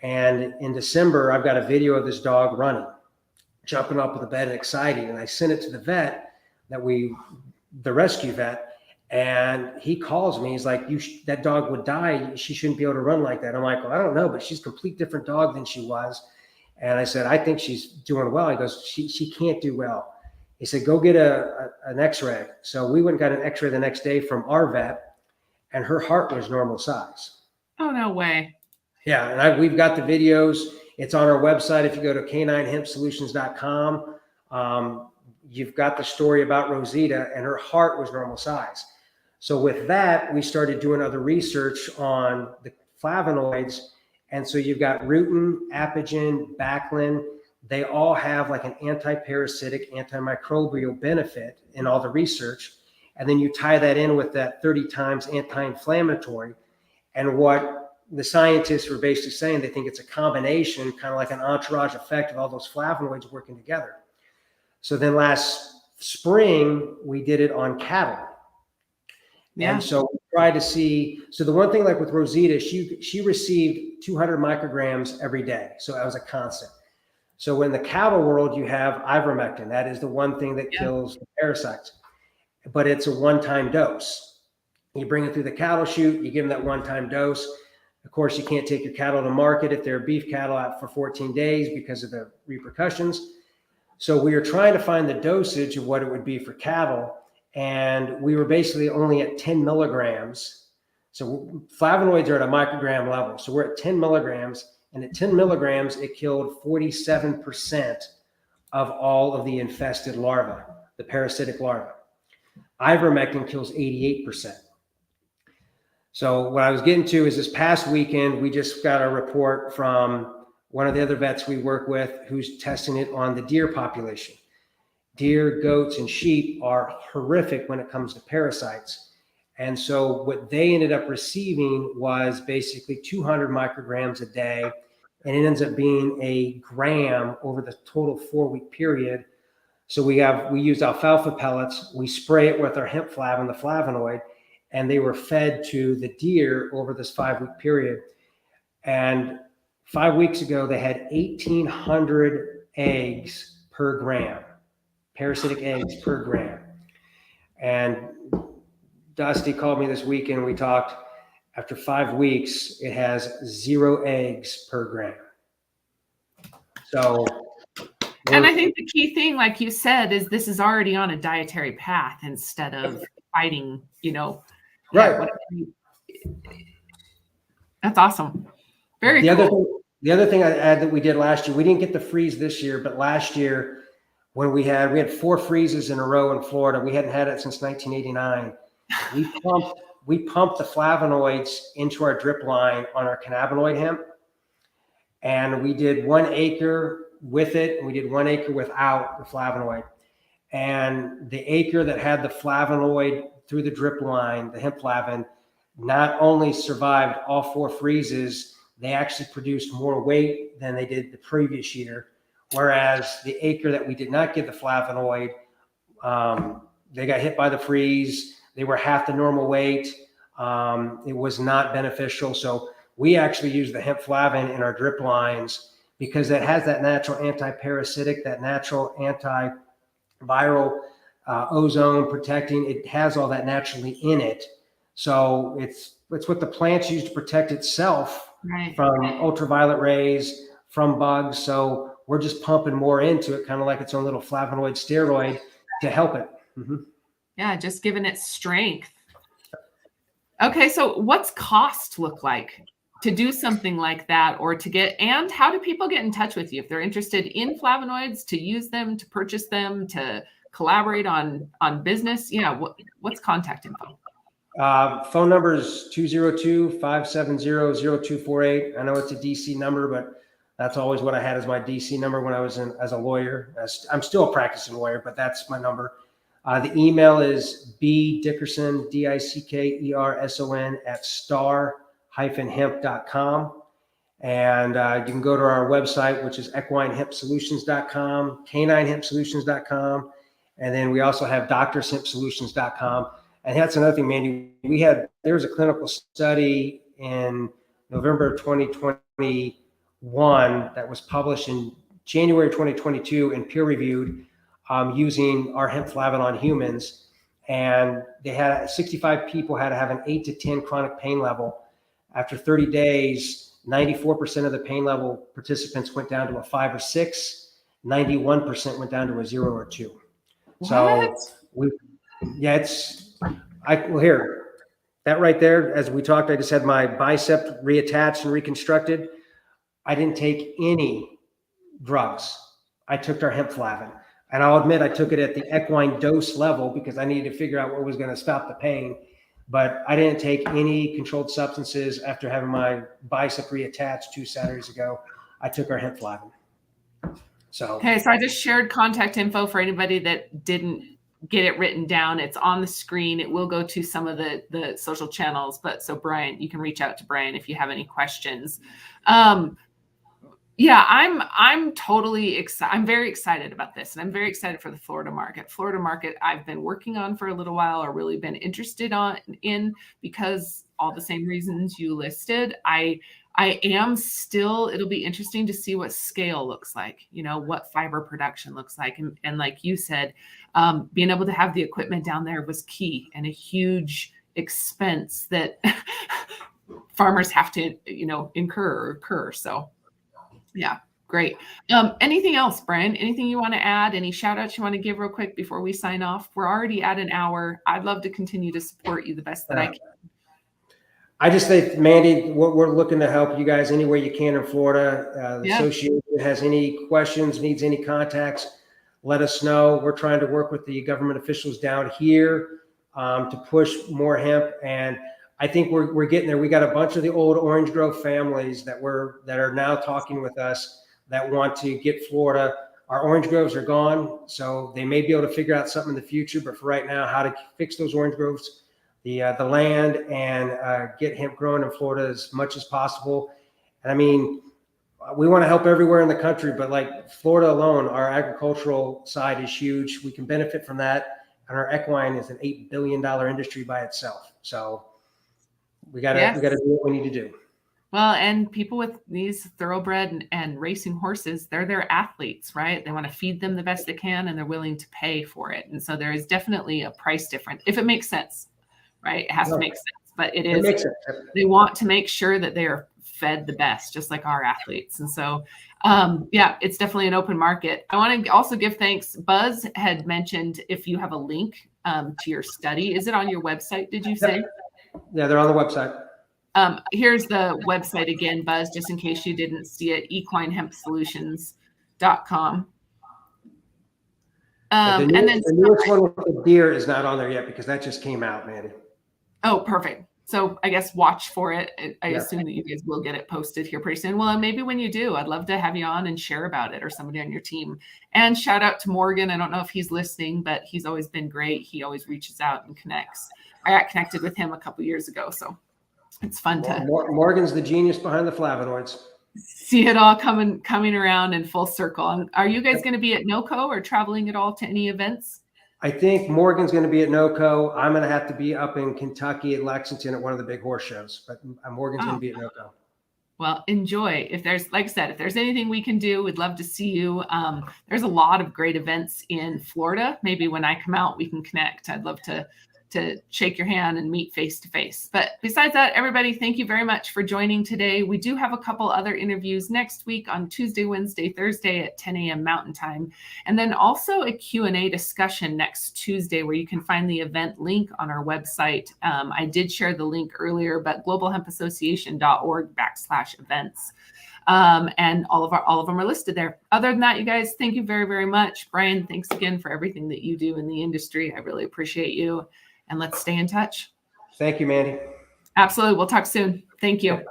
And in December, I've got a video of this dog running, jumping up with the bed and excited. And I sent it to the vet the rescue vet. And he calls me. He's like, that dog would die. She shouldn't be able to run like that. I'm like, well, I don't know, but she's a complete different dog than she was. And I said, I think she's doing well. He goes, she can't do well. He said, go get an x-ray. So we went and got an x-ray the next day from our vet, and her heart was normal size. Oh, no way. Yeah, and we've got the videos. It's on our website. If you go to caninehempsolutions.com, you've got the story about Rosita, and her heart was normal size. So with that, we started doing other research on the flavonoids. And so you've got rutin, apigenin, bacillin. They all have like an anti-parasitic, antimicrobial benefit in all the research. And then you tie that in with that 30 times anti-inflammatory. And what the scientists were basically saying, they think it's a combination, kind of like an entourage effect of all those flavonoids working together. So then last spring, we did it on cattle. Yeah. And so we tried to see, so the one thing like with Rosita, she received 200 micrograms every day. So that was a constant. So in the cattle world, you have ivermectin. That is the one thing that kills the parasites, but it's a one-time dose. You bring it through the cattle chute, you give them that one-time dose. Of course, you can't take your cattle to market if they're beef cattle out for 14 days because of the repercussions. So we were trying to find the dosage of what it would be for cattle. And we were basically only at 10 milligrams. So flavonoids are at a microgram level. So we're at 10 milligrams, and at 10 milligrams, it killed 47% of all of the infested larvae, the parasitic larvae. Ivermectin kills 88%. So what I was getting to is this past weekend, we just got a report from one of the other vets we work with who's testing it on the deer population. Deer, goats, and sheep are horrific when it comes to parasites. And so what they ended up receiving was basically 200 micrograms a day, and it ends up being a gram over the total 4-week period. So we used alfalfa pellets, we spray it with our HempFlavin, the flavonoid, and they were fed to the deer over this 5-week period. And 5 weeks ago, they had 1,800 eggs per gram. Parasitic eggs per gram. And Dusty called me this weekend. We talked. After 5 weeks, it has 0 eggs per gram. So, and I think the key thing, like you said, is this is already on a dietary path instead of fighting, right. That's awesome. Very cool. The other thing I'd add that we did last year, we didn't get the freeze this year, but last year, when we had 4 freezes in a row in Florida. We hadn't had it since 1989. We pumped the flavonoids into our drip line on our cannabinoid hemp. And we did 1 acre with it, and we did 1 acre without the flavonoid. And the acre that had the flavonoid through the drip line, the HempFlavin, not only survived all 4 freezes, they actually produced more weight than they did the previous year. Whereas the acre that we did not give the flavonoid, they got hit by the freeze. They were half the normal weight. It was not beneficial. So we actually use the HempFlavin in our drip lines because it has that natural anti-parasitic, that natural antiviral ozone protecting. It has all that naturally in it. So it's what the plants use to protect itself from ultraviolet rays, from bugs. So we're just pumping more into it, kind of like its own little flavonoid steroid to help it. Yeah, just giving it strength. Okay, so what's cost look like to do something like that, or to get, and how do people get in touch with you if they're interested in flavonoids, to use them, to purchase them, to collaborate on business? Yeah, what's contact info? Phone number is 202-570-0248. I know it's a DC number, but that's always what I had as my DC number when I was as a lawyer. I'm still a practicing lawyer, but that's my number. The email is bdickerson, Dickerson @star-hemp.com. And you can go to our website, which is equinehempsolutions.com, caninehempsolutions.com. And then we also have doctorshempsolutions.com. And that's another thing, Mandy. There was a clinical study in November of 2021 that was published in January 2022 and peer reviewed, using our HempFlavin on humans. And they had 65 people had to have an 8 to 10 chronic pain level. After 30 days, 94% of the pain level participants went down to a 5 or 6. 91% went down to a 0 or 2. So here, that right there, as we talked, I just had my bicep reattached and reconstructed. I didn't take any drugs. I took our HempFlavin. And I'll admit I took it at the equine dose level because I needed to figure out what was going to stop the pain. But I didn't take any controlled substances after having my bicep reattached 2 Saturdays ago. I took our HempFlavin. Okay, so I just shared contact info for anybody that didn't get it written down. It's on the screen. It will go to some of the social channels. But so Brian, you can reach out to Brian if you have any questions. Yeah, I'm totally excited. I'm very excited about this, and I'm very excited for the Florida market. Florida market I've been working on for a little while, or really been interested in, because all the same reasons you listed. I am still, it'll be interesting to see what scale looks like, what fiber production looks like. And like you said, being able to have the equipment down there was key, and a huge expense that farmers have to, incur. So yeah, great. Anything else, Brian? Anything you want to add? Any shout outs you want to give real quick before we sign off? We're already at an hour. I'd love to continue to support you the best that I can. I just think, Mandy, we're looking to help you guys any way you can in Florida. The association has any questions, needs any contacts, let us know. We're trying to work with the government officials down here to push more hemp. And I think we're getting there. We got a bunch of the old Orange Grove families that are now talking with us that want to get Florida. Our orange groves are gone, so they may be able to figure out something in the future. But for right now, how to fix those orange groves, the land, and get hemp growing in Florida as much as possible. And I mean, we want to help everywhere in the country, but like Florida alone, our agricultural side is huge. We can benefit from that, and our equine is an $8 billion industry by itself. So we got to do what we need to do. Well, and people with these thoroughbred and racing horses, they're their athletes, right? They want to feed them the best they can, and they're willing to pay for it. And so there is definitely a price difference, if it makes sense, right? It has to make sense, but it makes sense. They want to make sure that they are fed the best, just like our athletes. And so, it's definitely an open market. I want to also give thanks. Buzz had mentioned if you have a link to your study. Is it on your website, did you say? Yeah, they're on the website. Here's the website again, Buzz, just in case you didn't see it, equinehempsolutions.com. And then the newest one with the deer is not on there yet because that just came out, Mandy. Oh, perfect. So I guess watch for it. I assume that you guys will get it posted here pretty soon. Well, maybe when you do, I'd love to have you on and share about it, or somebody on your team. And shout out to Morgan. I don't know if he's listening, but he's always been great. He always reaches out and connects. I got connected with him a couple years ago, so it's fun to. Morgan's the genius behind the flavonoids. See it all coming around in full circle. Are you guys going to be at NOCO or traveling at all to any events? I think Morgan's going to be at NOCO. I'm going to have to be up in Kentucky at Lexington at one of the big horse shows, but Morgan's going to be at NOCO. Well, enjoy. If there's, like I said, if there's anything we can do, we'd love to see you. There's a lot of great events in Florida. Maybe when I come out, we can connect. I'd love to to shake your hand and meet face to face. But besides that, everybody, thank you very much for joining today. We do have a couple other interviews next week on Tuesday, Wednesday, Thursday at 10 a.m. Mountain Time. And then also a Q&A discussion next Tuesday where you can find the event link on our website. I did share the link earlier, but globalhempassociation.org/events. And all of them are listed there. Other than that, you guys, thank you very, very much. Brian, thanks again for everything that you do in the industry. I really appreciate you. And let's stay in touch. Thank you, Mandy. Absolutely. We'll talk soon. Thank you.